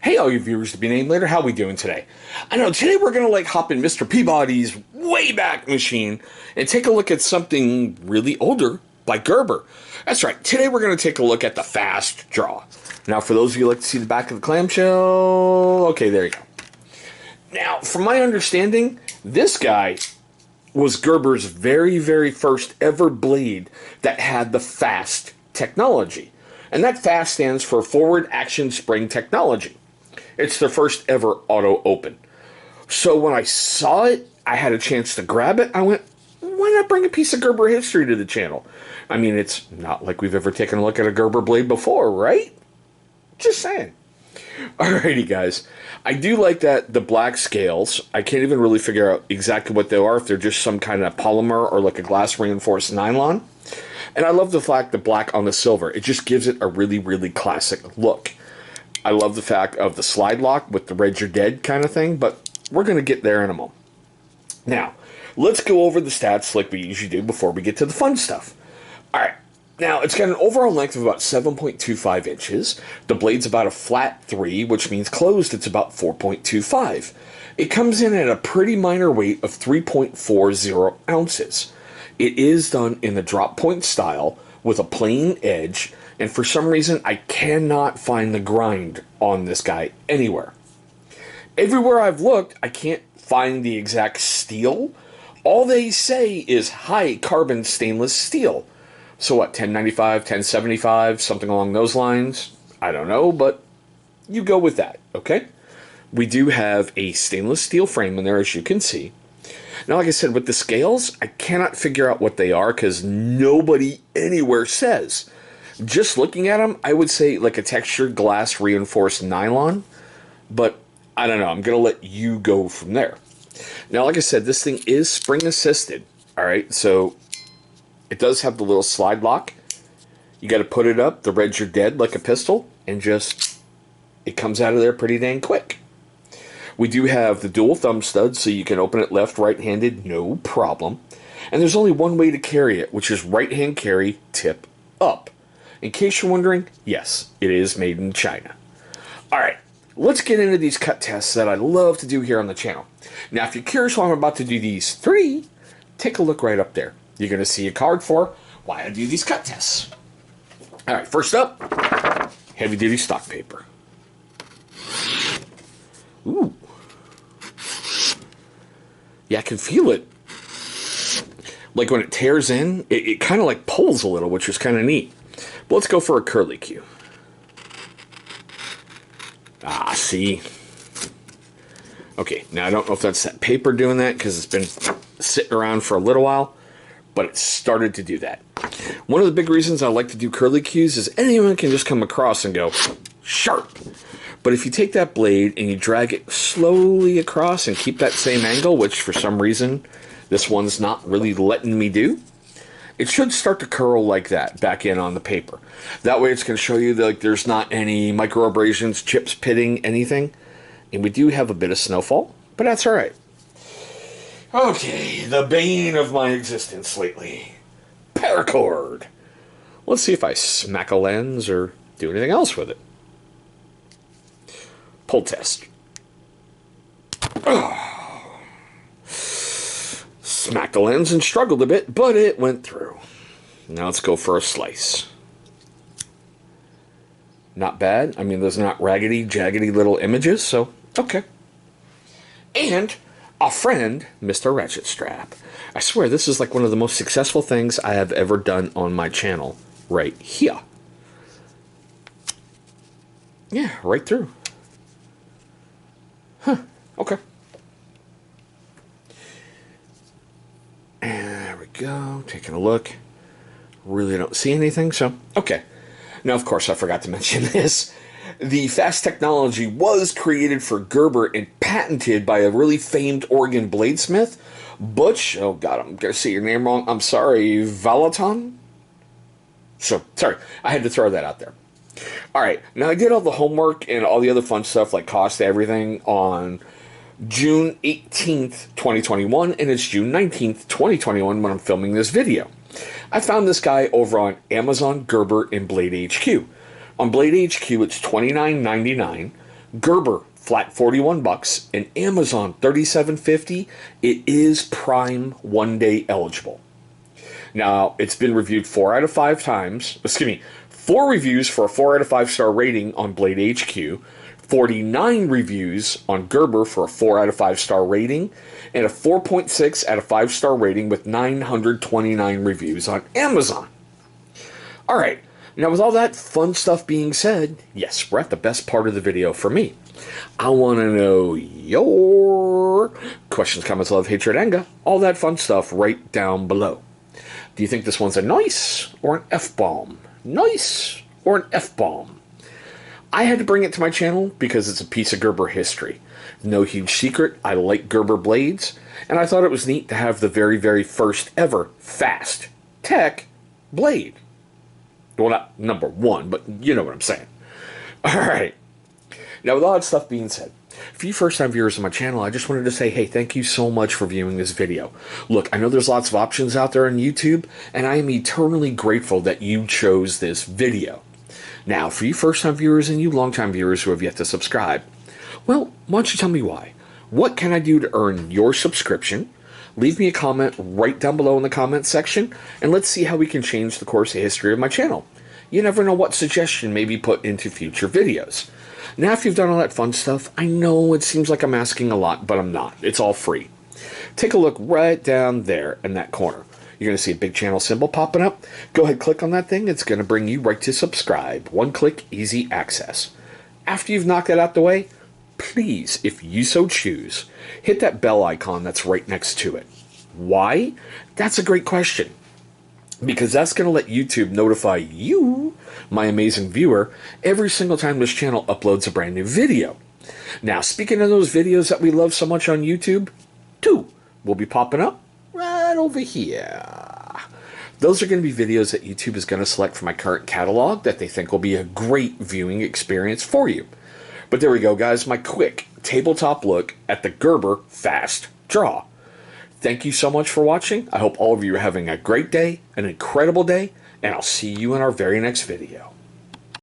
Hey, all you viewers to be named later, how we doing today? I know, today we're going to hop in Mr. Peabody's way back machine and take a look at something really older by Gerber. That's right, today we're going to take a look at the Fast Draw. Now, for those of you who like to see the back of the clamshell, okay, there you go. Now, from my understanding, this guy was Gerber's very first ever blade that had the FAST technology. And that FAST stands for Forward Action Spring Technology. It's their first ever auto open. So when I saw it, I had a chance to grab it. I went, why not bring a piece of Gerber history to the channel? I mean, it's not like we've ever taken a look at a Gerber blade before, right? Just saying. Alrighty, guys. I do like that the black scales, I can't even really figure out exactly what they are, if they're just some kind of polymer or like a glass reinforced nylon. And I love the fact the black on the silver. It just gives it a really classic look. I love the fact of the slide lock with the red you're dead kind of thing, but we're going to get there in a moment. Now, let's go over the stats like we usually do before we get to the fun stuff. Alright. Now, it's got an overall length of about 7.25 inches. The blade's about a flat 3, which means closed it's about 4.25. It comes in at a pretty minor weight of 3.40 ounces. It is done in the drop point style with a plain edge, and for some reason I cannot find the grind on this guy anywhere. Everywhere I've looked, I can't find the exact steel. All they say is high carbon stainless steel. So what, 1095, 1075, something along those lines? I don't know, but you go with that, okay? We do have a stainless steel frame in there, as you can see. Now, like I said, with the scales, I cannot figure out what they are because nobody anywhere says. Just looking at them, I would say like a textured glass reinforced nylon, but I don't know. I'm going to let you go from there. Now, like I said, this thing is spring assisted, all right? So it does have the little slide lock. You got to put it up, the reds you're dead like a pistol, and just, it comes out of there pretty dang quick. We do have the dual thumb studs, so you can open it left, right-handed, no problem. And there's only one way to carry it, which is right-hand carry, tip up. In case you're wondering, yes, it is made in China. Alright, let's get into these cut tests that I love to do here on the channel. Now, if you're curious why I'm about to do these 3, take a look right up there. You're going to see a card for why I do these cut tests. Alright, first up, heavy-duty stock paper. Ooh. Yeah, I can feel it. Like when it tears in, it kind of like pulls a little, which is kind of neat. But let's go for a curly Q. Ah, see? Okay, now I don't know if that's that paper doing that because it's been sitting around for a little while, but it started to do that. One of the big reasons I like to do curly Qs is anyone can just come across and go, sharp. But if you take that blade and you drag it slowly across and keep that same angle, which for some reason this one's not really letting me do, it should start to curl like that back in on the paper. That way it's going to show you that like, there's not any micro abrasions, chips pitting, anything. And we do have a bit of snowfall, but that's alright. Okay, the bane of my existence lately. Paracord. Let's see if I smack a lens or do anything else with it. Pull test. Oh. Smacked the lens and struggled a bit, but it went through. Now let's go for a slice. Not bad. I mean, there's not raggedy, jaggedy little images, so okay. And a friend, Mr. Ratchet Strap. I swear, this is like one of the most successful things I have ever done on my channel. Right here. Yeah, right through. Huh, okay. And there we go, taking a look. Really don't see anything, so, okay. Now, of course, I forgot to mention this. The FAST technology was created for Gerber and patented by a really famed Oregon bladesmith, Butch, oh god, I'm going to say your name wrong, I'm sorry, Valaton? So, sorry, I had to throw that out there. Alright, now I did all the homework and all the other fun stuff like cost everything on June 18th, 2021, and it's June 19th, 2021 when I'm filming this video. I found this guy over on Amazon, Gerber, and Blade HQ. On Blade HQ, it's $29.99. Gerber, flat 41 bucks, and Amazon 37.50. It is Prime 1-day eligible. Now, it's been reviewed 4 out of 5 times. Excuse me, 4 reviews for a 4 out of 5 star rating on Blade HQ, 49 reviews on Gerber for a 4 out of 5 star rating, and a 4.6 out of 5 star rating with 929 reviews on Amazon. Alright, now with all that fun stuff being said, yes, we're at the best part of the video for me. I want to know your questions, comments, love, hatred, anger, all that fun stuff right down below. Do you think this one's a nice or an F-bomb? Nice or an F-bomb? I had to bring it to my channel because it's a piece of Gerber history. No huge secret, I like Gerber blades, and I thought it was neat to have the very, very first ever fast tech blade. Well, not number 1, but you know what I'm saying. Alright. Now, with all that stuff being said, for you first-time viewers on my channel, I just wanted to say, hey, thank you so much for viewing this video. Look, I know there's lots of options out there on YouTube, and I am eternally grateful that you chose this video. Now, for you first-time viewers and you long-time viewers who have yet to subscribe, well, why don't you tell me why? What can I do to earn your subscription? Leave me a comment right down below in the comments section, and let's see how we can change the course of history of my channel. You never know what suggestion may be put into future videos. Now, if you've done all that fun stuff, I know it seems like I'm asking a lot, but I'm not. It's all free. Take a look right down there in that corner. You're going to see a big channel symbol popping up. Go ahead, click on that thing. It's going to bring you right to subscribe. One click, easy access. After you've knocked that out the way, please, if you so choose, hit that bell icon that's right next to it. Why? That's a great question. Because that's going to let YouTube notify you, my amazing viewer, every single time this channel uploads a brand new video. Now, speaking of those videos that we love so much on YouTube, 2 will be popping up right over here. Those are going to be videos that YouTube is going to select from my current catalog that they think will be a great viewing experience for you. But there we go, guys, my quick tabletop look at the Gerber F.A.S.T draw. Thank you so much for watching. I hope all of you are having a great day, an incredible day, and I'll see you in our very next video.